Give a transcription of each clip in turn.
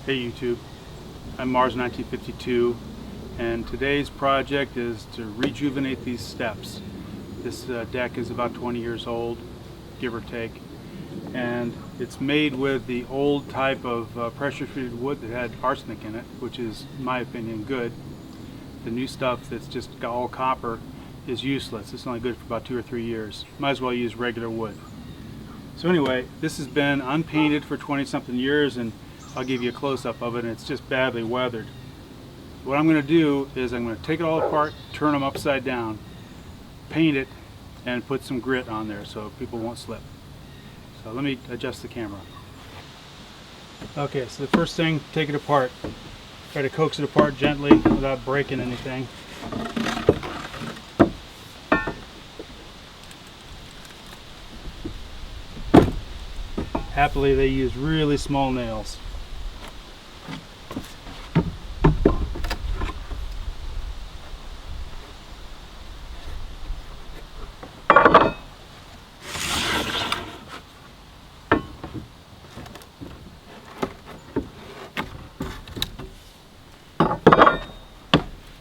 Hey YouTube, I'm Mars1952, and today's project is to rejuvenate these steps. This deck is about 20 years old, give or take, and it's made with the old type of pressure treated wood that had arsenic in it, which is, in my opinion, good. The new stuff that's just got all copper is useless. It's only good for about 2 or 3 years. Might as well use regular wood. So anyway, this has been unpainted for 20-something years, and I'll give you a close-up of it, and it's just badly weathered. What I'm going to do is I'm going to take it all apart, turn them upside down, paint it, and put some grit on there so people won't slip. So let me adjust the camera. Okay, so the first thing, take it apart. Try to coax it apart gently without breaking anything. Happily, they use really small nails.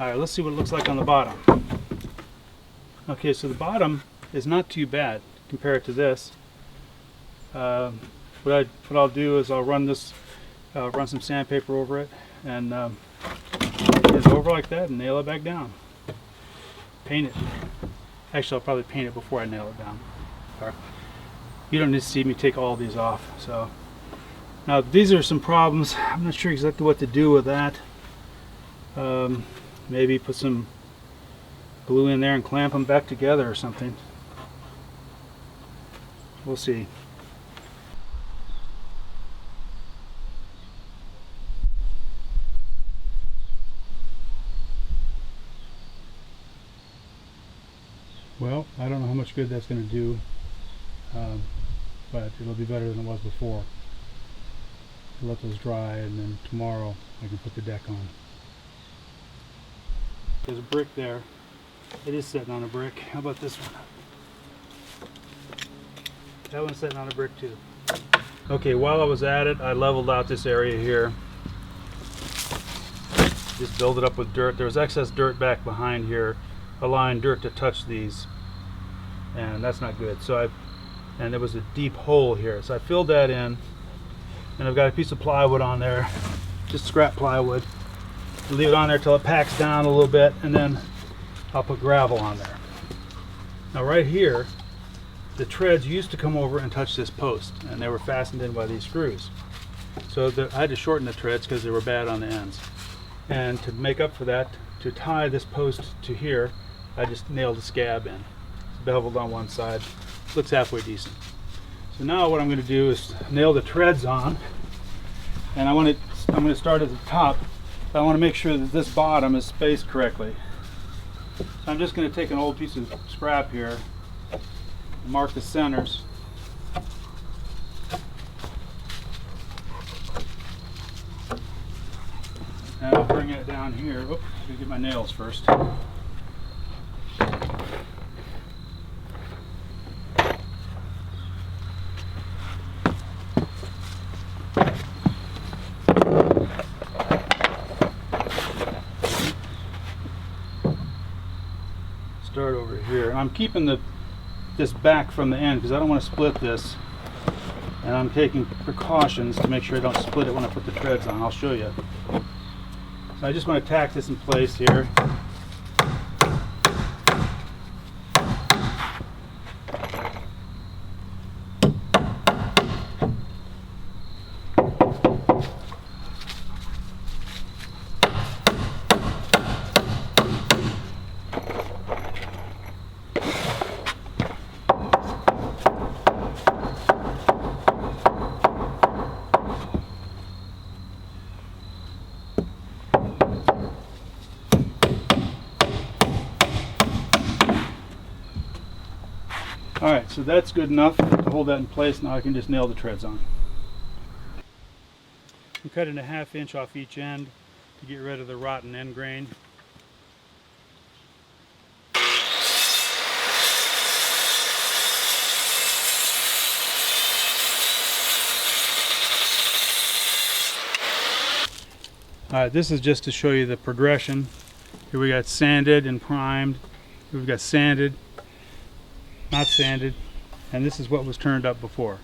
Alright, let's see what it looks like on the bottom. Okay, so the bottom is not too bad compared to this. What I'll do is I'll run some sandpaper over it and get it over like that and nail it back down. Paint it. Actually, I'll probably paint it before I nail it down. You don't need to see me take all these off. So now these are some problems. I'm not sure exactly what to do with that. Maybe put some glue in there and clamp them back together or something. We'll see. Well, I don't know how much good that's going to do, but it'll be better than it was before. I'll let those dry, and then tomorrow I can put the deck on. There's a brick there. It is sitting on a brick. How about this one? That one's sitting on a brick too. Okay, while I was at it, I leveled out this area here. Just build it up with dirt. There was excess dirt back behind here, allowing dirt to touch these, and that's not good. And there was a deep hole here, so I filled that in, and I've got a piece of plywood on there, just scrap plywood. Leave it on there till it packs down a little bit, and then I'll put gravel on there. Now right here, the treads used to come over and touch this post, and they were fastened in by these screws. So I had to shorten the treads because they were bad on the ends. And to make up for that, to tie this post to here, I just nailed a scab in. It's beveled on one side. Looks halfway decent. So now what I'm going to do is nail the treads on, and I'm going to start at the top. I want to make sure that this bottom is spaced correctly. So I'm just going to take an old piece of scrap here and mark the centers. And I'll bring it down here. Oops, let me get my nails first. Start over here. I'm keeping this back from the end because I don't want to split this, and I'm taking precautions to make sure I don't split it when I put the treads on. I'll show you. So I just want to tack this in place here. Alright, so that's good enough to hold that in place. Now I can just nail the treads on. I'm cutting a 1/2 inch off each end to get rid of the rotten end grain. Alright, this is just to show you the progression. Here we got sanded and primed. Here we've got sanded, not sanded, and this is what was turned up before.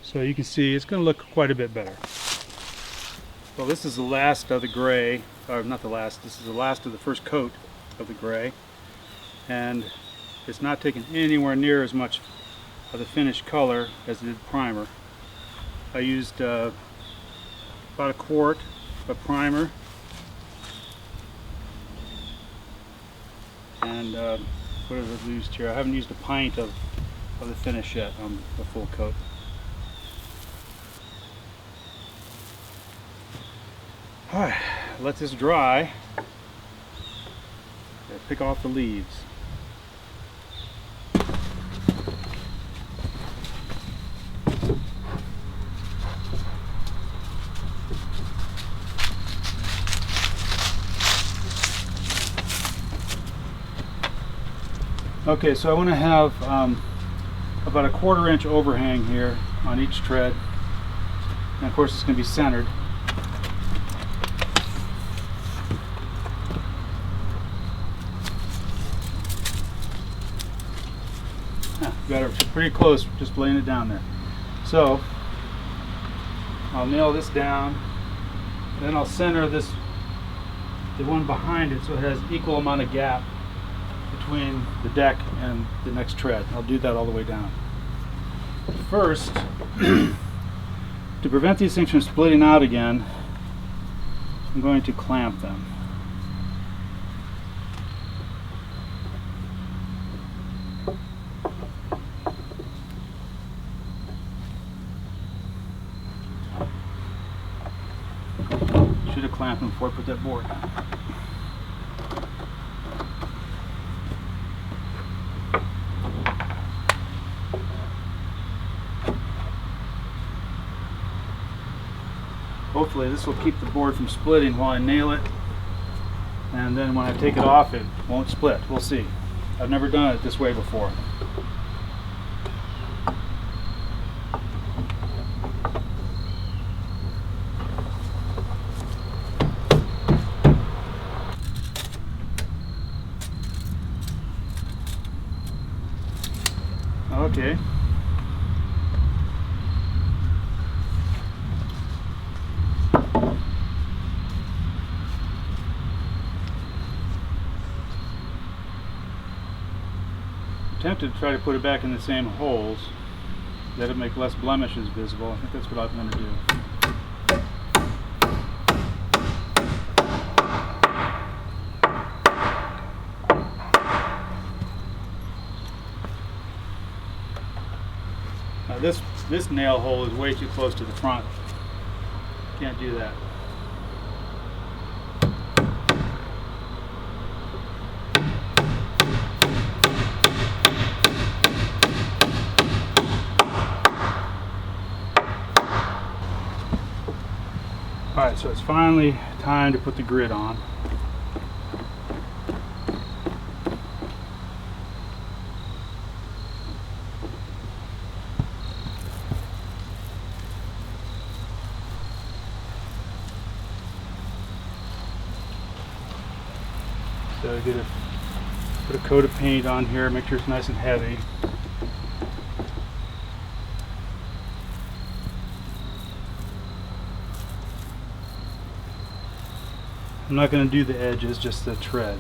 So you can see it's going to look quite a bit better. Well, this is the last of the gray, or not the last, this is the last of the first coat of the gray, and it's not taking anywhere near as much of the finished color as it did primer. I used about a quart of primer, and what have I used here? I haven't used a pint of the finish yet on the full coat. Alright, let this dry. Pick off the leaves. Okay, so I want to have about a 1/4 inch overhang here on each tread, and of course it's going to be centered. Got it pretty close, just laying it down there. So I'll nail this down, then I'll center this, the one behind it, so it has equal amount of gap between the deck and the next tread. I'll do that all the way down. First, to prevent these things from splitting out again, I'm going to clamp them. Should have clamped them before I put that board down. Hopefully this will keep the board from splitting while I nail it, and then when I take it off it won't split. We'll see. I've never done it this way before. Okay. I'm tempted to try to put it back in the same holes. That'll make less blemishes visible. I think that's what I'm going to do. Now this nail hole is way too close to the front. Can't do that. Alright, so it's finally time to put the grid on. So put a coat of paint on here, make sure it's nice and heavy. I'm not going to do the edges, just the tread.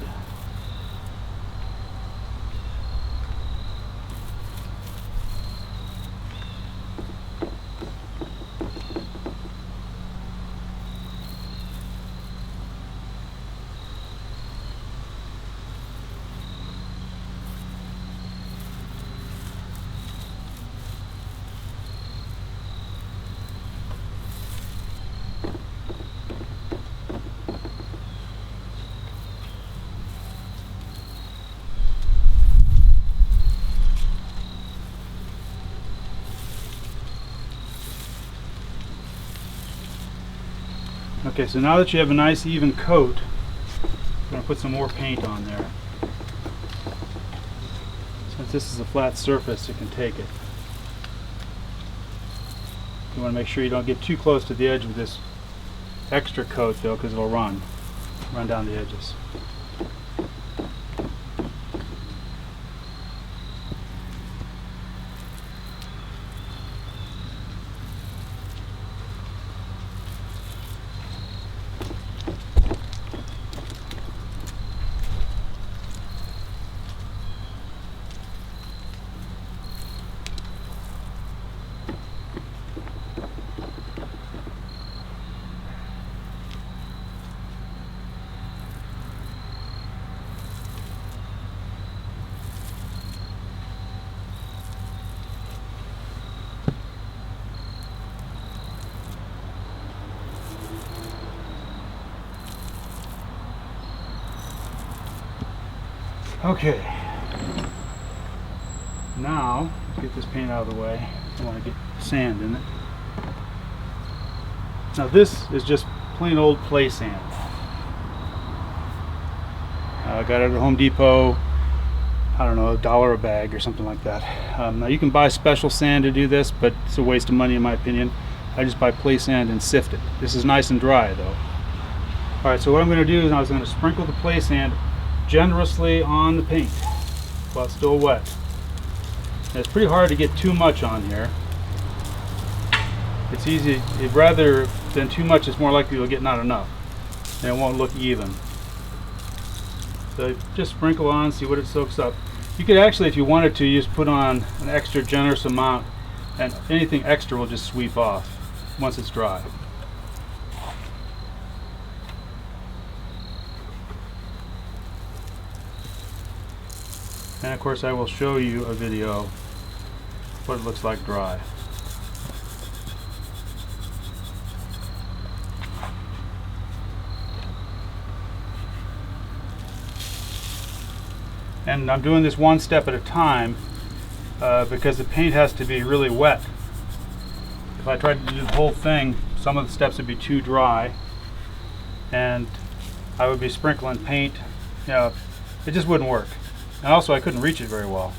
Okay, so now that you have a nice even coat, I'm going to put some more paint on there. Since this is a flat surface, it can take it. You want to make sure you don't get too close to the edge of this extra coat though, because it'll run down the edges. Okay, now let's get this paint out of the way. I want to get sand in it. Now this is just plain old play sand. I got it at Home Depot, I don't know, $1 a bag or something like that. Now you can buy special sand to do this, but it's a waste of money in my opinion. I just buy play sand and sift it. This is nice and dry though. Alright, so what I'm going to do is I was going to sprinkle the play sand generously on the paint while it's still wet. And it's pretty hard to get too much on here. It's easy, rather than too much, it's more likely you'll get not enough and it won't look even. So just sprinkle on, see what it soaks up. You could actually, if you wanted to, just put on an extra generous amount, and anything extra will just sweep off once it's dry. And of course I will show you a video what it looks like dry. And I'm doing this one step at a time because the paint has to be really wet. If I tried to do the whole thing, some of the steps would be too dry and I would be sprinkling paint. You know, it just wouldn't work. And also I couldn't reach it very well.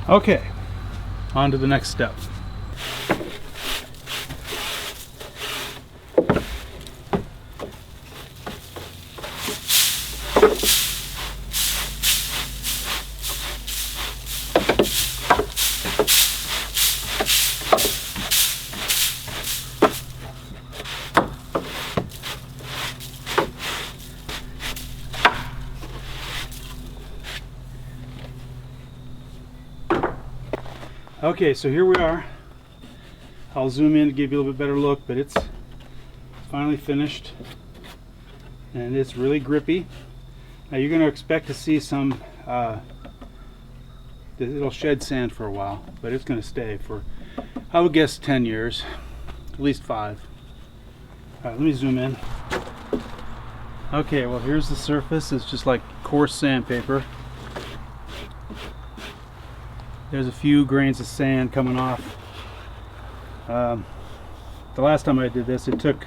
Okay, on to the next step. Okay, so here we are. I'll zoom in to give you a little bit better look, but it's finally finished and it's really grippy. Now you're going to expect to see some it'll shed sand for a while, but it's going to stay for, I would guess, 10 years, at least 5. Alright, let me zoom in. Okay, well here's the surface. It's just like coarse sandpaper. There's a few grains of sand coming off. The last time I did this, it took,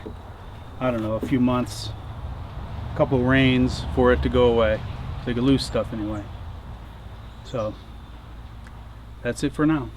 I don't know, a few months, a couple rains for it to go away. So you could lose stuff anyway. So that's it for now.